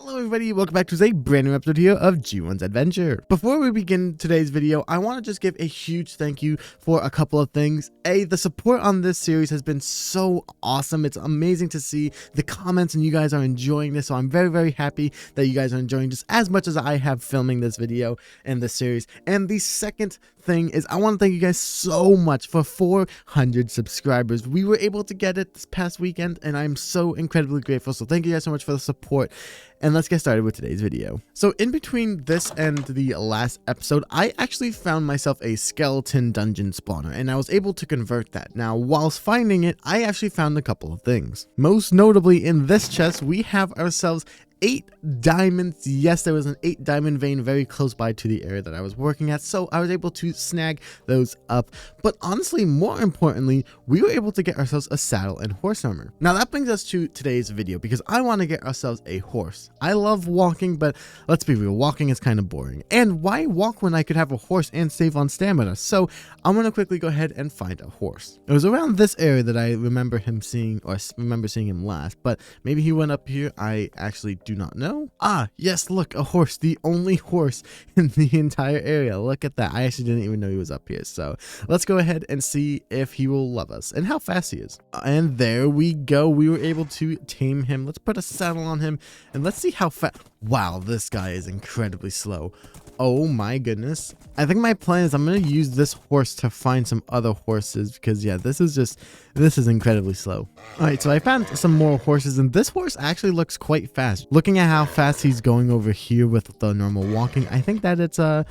Hello everybody, welcome back to a brand new episode here of G1's Adventure. Before we begin today's video, I want to just give a huge thank you for a couple of things. The support on this series has been so awesome. It's amazing to see the comments and you guys are enjoying this, so I'm very happy that you guys are enjoying just as much as I have filming this video and this series. And the second thing is I want to thank you guys so much for 400 subscribers. We were able to get it this past weekend and I'm so incredibly grateful, so thank you guys so much for the support. And let's get started with today's video. So in between this and the last episode, I actually found myself a skeleton dungeon spawner and I was able to convert that. Now, whilst finding it, I actually found a couple of things. Most notably in this chest, we have ourselves 8 diamonds. Yes, there was an 8 diamond vein very close by to the area that I was working at, so I was able to snag those up. But honestly, more importantly, we were able to get ourselves a saddle and horse armor. Now that brings us to today's video because I want to get ourselves a horse. I love walking, but let's be real, walking is kind of boring. And why walk when I could have a horse and save on stamina? So I'm going to quickly go ahead and find a horse. It was around this area that I remember him seeing, or remember seeing him last, but maybe he went up here. I actually do not know. Ah, yes, look, a horse, the only horse in the entire area. Look at that. I actually didn't even know he was up here. So let's go ahead and see if he will love us and how fast he is. And there we go. We were able to tame him. Let's put a saddle on him and let's see how fast. Wow, this guy is incredibly slow. Oh my goodness. I think my plan is I'm going to use this horse to find some other horses because yeah, this is incredibly slow. All right, so I found some more horses and this horse actually looks quite fast. Looking at how fast he's going over here with the normal walking, I think that it's I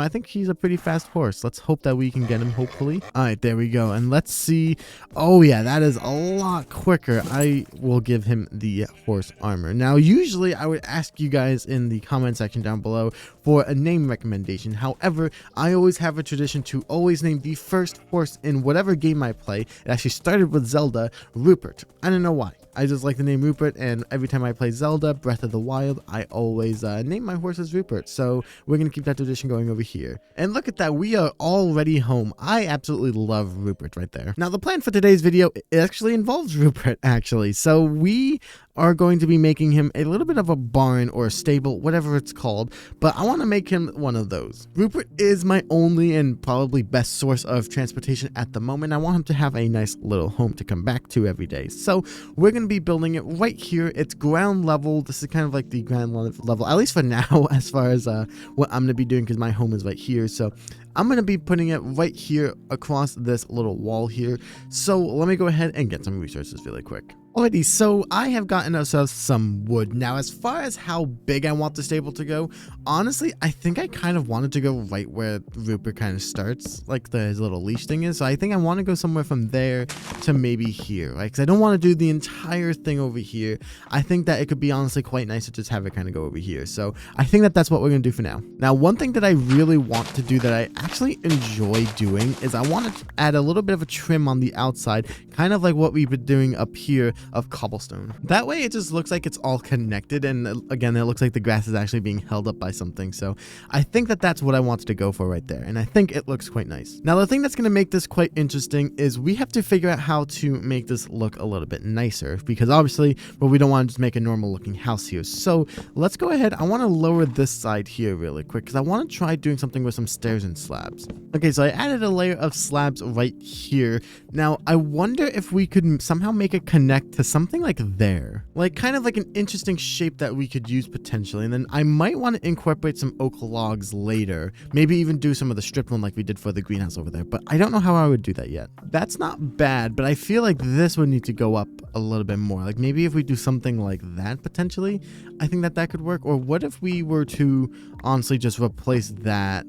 think he's a pretty fast horse. Let's hope that we can get him, hopefully. All right, there we go. And let's see. Oh yeah, that is a lot quicker. I will give him the horse armor. Now, usually I would ask you guys in the comment section down below for a name recommendation. However, I always have a tradition to always name the first horse in whatever game I play. It actually started with Zelda, Rupert. I don't know why. I just like the name Rupert, and every time I play Zelda Breath of the Wild, I always name my horses Rupert. So we're going to keep that tradition going over here. And look at that, we are already home. I absolutely love Rupert right there. Now the plan for today's video actually involves Rupert, actually. So we are going to be making him a little bit of a barn or a stable, whatever it's called, but I want to make him one of those. Rupert is my only and probably best source of transportation at the moment. I want him to have a nice little home to come back to every day. So we're going to be building it right here. It's ground level. This is kind of like the ground level, at least for now, as far as what I'm going to be doing because my home is right here. So I'm going to be putting it right here across this little wall here. So let me go ahead and get some resources really quick. Alrighty, so I have gotten ourselves some wood. Now, as far as how big I want the stable to go, honestly, I think I kind of wanted to go right where Rupert kind of starts, like his little leash thing is. So I think I want to go somewhere from there to maybe here, right? Because I don't want to do the entire thing over here. I think that it could be honestly quite nice to just have it kind of go over here. So I think that that's what we're going to do for now. Now, one thing that I really want to do that I actually enjoy doing is I want to add a little bit of a trim on the outside, kind of like what we've been doing up here of cobblestone. That way it just looks like it's all connected, and again, it looks like the grass is actually being held up by something. So I think that that's what I wanted to go for right there, and I think it looks quite nice. Now the thing that's going to make this quite interesting is we have to figure out how to make this look a little bit nicer, because obviously, well, we don't want to just make a normal looking house here. So let's go ahead. I want to lower this side here really quick because I want to try doing something with some stairs and slabs. Okay, so I added a layer of slabs right here. Now I wonder if we could somehow make it connect to something like there, like kind of like an interesting shape that we could use potentially. And then I might want to incorporate some oak logs later, maybe even do some of the strip one like we did for the greenhouse over there, but I don't know how I would do that yet. That's not bad, but I feel like this would need to go up a little bit more. Like maybe if we do something like that potentially, I think that that could work. Or what if we were to honestly just replace that?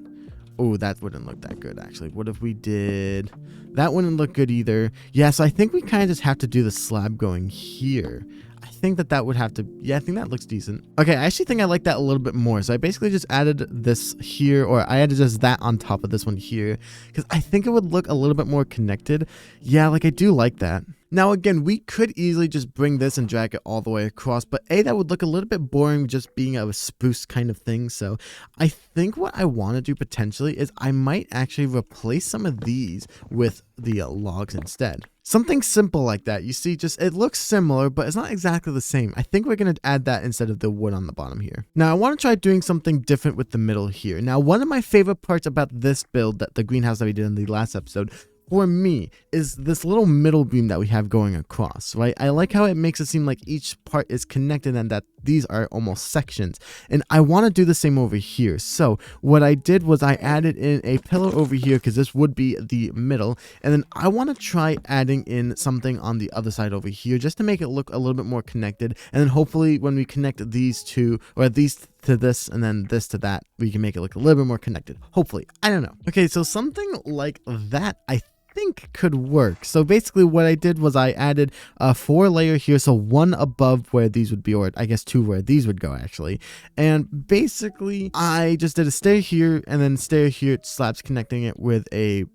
Oh, that wouldn't look that good, actually. What if we did... That wouldn't look good either. Yeah, so I think we kind of just have to do the slab going here. I think that that would have to... Yeah, I think that looks decent. Okay, I actually think I like that a little bit more. So I basically just added this here, or I added just that on top of this one here, because I think it would look a little bit more connected. Yeah, like I do like that. Now, again, we could easily just bring this and drag it all the way across, but that would look a little bit boring just being a spruce kind of thing. So I think what I want to do potentially is I might actually replace some of these with the logs instead. Something simple like that. You see, just it looks similar, but it's not exactly the same. I think we're going to add that instead of the wood on the bottom here. Now, I want to try doing something different with the middle here. Now, one of my favorite parts about this build, that the greenhouse that we did in the last episode, for me, is this little middle beam that we have going across, right? I like how it makes it seem like each part is connected and that these are almost sections. And I want to do the same over here. So what I did was I added in a pillar over here because this would be the middle. And then I want to try adding in something on the other side over here just to make it look a little bit more connected. And then hopefully when we connect these two, or these to this and then this to that, we can make it look a little bit more connected. Hopefully. I don't know. Okay, so something like that, I think could work. So basically what I did was I added a 4 layer here, so one above where these would be, or I guess 2 where these would go actually. And basically I just did a stair here and then stair here, slabs connecting it with a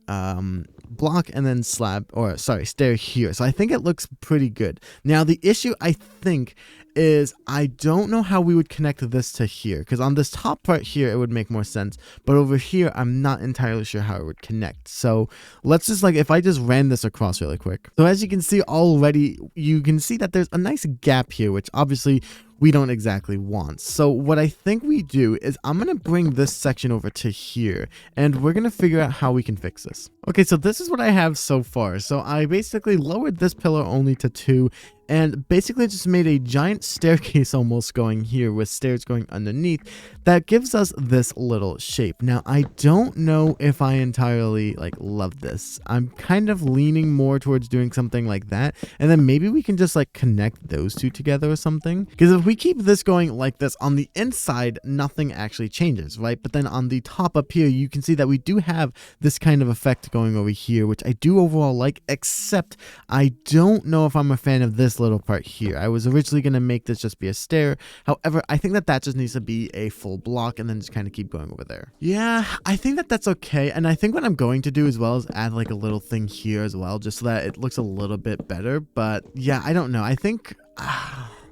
block and then stair here. So I think it looks pretty good. Now the issue I think is I don't know how we would connect this to here, because on this top part here it would make more sense, but over here I'm not entirely sure how it would connect. So let's just, like, if I just ran this across really quick. So as you can see already, you can see that there's a nice gap here, which obviously we don't exactly want. So what I think we do is I'm going to bring this section over to here and we're going to figure out how we can fix this. Okay, so this is what I have so far. So I basically lowered this pillar only to 2 and basically just made a giant staircase almost going here with stairs going underneath that gives us this little shape. Now, I don't know if I entirely love this. I'm kind of leaning more towards doing something like that, and then maybe we can just connect those two together or something. Because if we keep this going like this on the inside, nothing actually changes, right? But then on the top up here, you can see that we do have this kind of effect going over here, which I do overall like, except I don't know if I'm a fan of this little part here. I was originally going to make this just be a stair. However, I think that just needs to be a full block and then just kind of keep going over there. Yeah, I think that that's okay. And I think what I'm going to do as well is add a little thing here as well, just so that it looks a little bit better. But yeah, I don't know. I think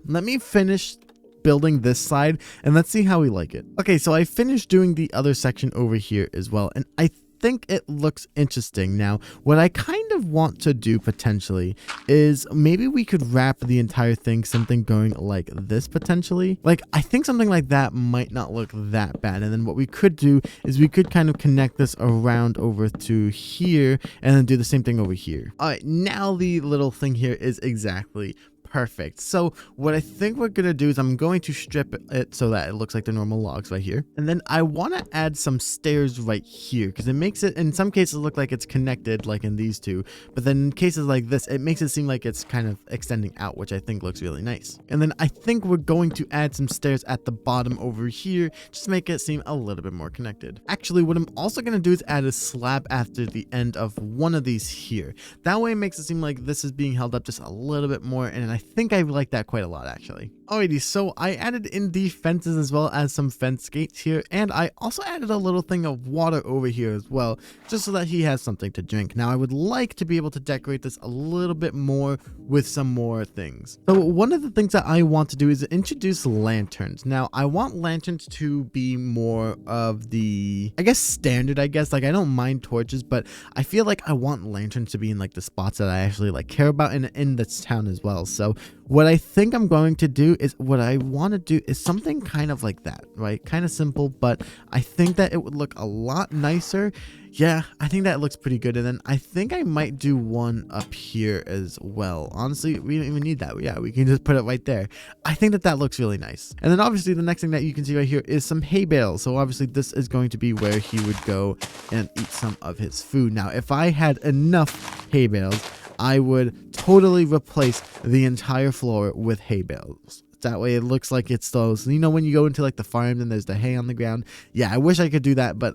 let me finish building this side and let's see how we like it. Okay, so I finished doing the other section over here as well, and I think it looks interesting. Now, what I kind of want to do potentially is maybe we could wrap the entire thing something going like this potentially. I think something like that might not look that bad. And then what we could do is we could kind of connect this around over to here and then do the same thing over here. All right, now the little thing here is exactly perfect. So what I think we're going to do is I'm going to strip it so that it looks like the normal logs right here. And then I want to add some stairs right here because it makes it in some cases look like it's connected like in these two. But then in cases like this, it makes it seem like it's kind of extending out, which I think looks really nice. And then I think we're going to add some stairs at the bottom over here just to make it seem a little bit more connected. Actually, what I'm also going to do is add a slab after the end of one of these here. That way it makes it seem like this is being held up just a little bit more, and I think I like that quite a lot actually. Alrighty, so I added in the fences as well as some fence gates here, and I also added a little thing of water over here as well, just so that he has something to drink. Now I would like to be able to decorate this a little bit more with some more things. So one of the things that I want to do is introduce lanterns. Now I want lanterns to be more of the, I guess, standard, I guess. I don't mind torches, but I feel like I want lanterns to be in the spots that I actually care about in this town as well. So what I think I'm going to do is what I want to do is something kind of like that, right? Kind of simple, but I think that it would look a lot nicer. Yeah, I think that looks pretty good. And then I think I might do one up here as well. Honestly, we don't even need that. Yeah, we can just put it right there. I think that looks really nice. And then obviously the next thing that you can see right here is some hay bales. So obviously this is going to be where he would go and eat some of his food. Now, if I had enough hay bales, I would totally replace the entire floor with hay bales. That way it looks like it's those, you know, when you go into the farm and there's the hay on the ground. Yeah, I wish I could do that, but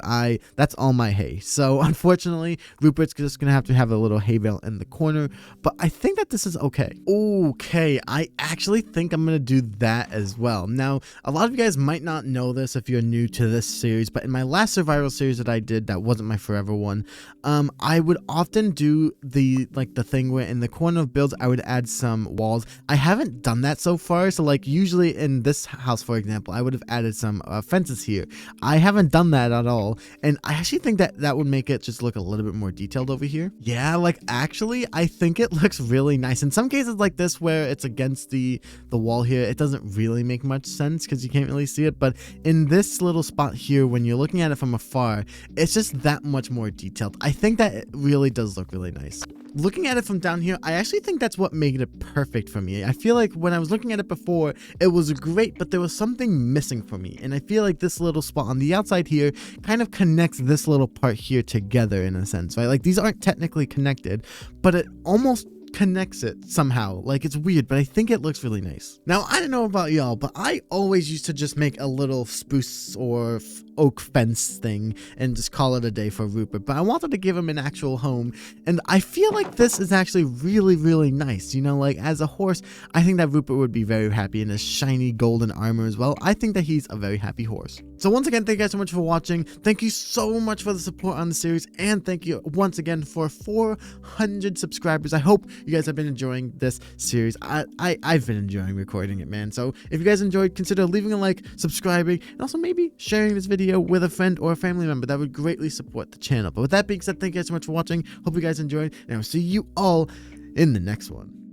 that's all my hay. So unfortunately, Rupert's just gonna have to have a little hay bale in the corner, but I think that this is okay. Okay, I actually think I'm gonna do that as well. Now, a lot of you guys might not know this if you're new to this series, but in my last survival series that I did, that wasn't my forever one, I would often do the thing where in the corner of builds, I would add some walls. I haven't done that so far, so like usually in this house, for example, I would have added some fences here. I haven't done that at all, and I actually think that that would make it just look a little bit more detailed over here. Yeah, like actually I think it looks really nice. In some cases like this where it's against the wall here, it doesn't really make much sense because you can't really see it, but in this little spot here, when you're looking at it from afar, it's just that much more detailed. I think that it really does look really nice. Looking at it from down here, I actually think that's what made it perfect for me. I feel like when I was looking at it before, it was great, but there was something missing for me. And I feel like this little spot on the outside here kind of connects this little part here together in a sense, right? Like these aren't technically connected, but it almost connects it somehow. Like it's weird, but I think it looks really nice. Now, I don't know about y'all, but I always used to just make a little spruce or oak fence thing and just call it a day for Rupert, but I wanted to give him an actual home, and I feel like this is actually really, really nice. You know, like as a horse, I think that Rupert would be very happy in his shiny golden armor as well. I think that he's a very happy horse. So once again, thank you guys so much for watching. Thank you so much for the support on the series, and thank you once again for 400 subscribers. I hope you guys have been enjoying this series. I've been enjoying recording it, man. So if you guys enjoyed, consider leaving a like, subscribing, and also maybe sharing this video with a friend or a family member. That would greatly support the channel. But with that being said, thank you guys so much for watching. Hope you guys enjoyed, and I'll see you all in the next one.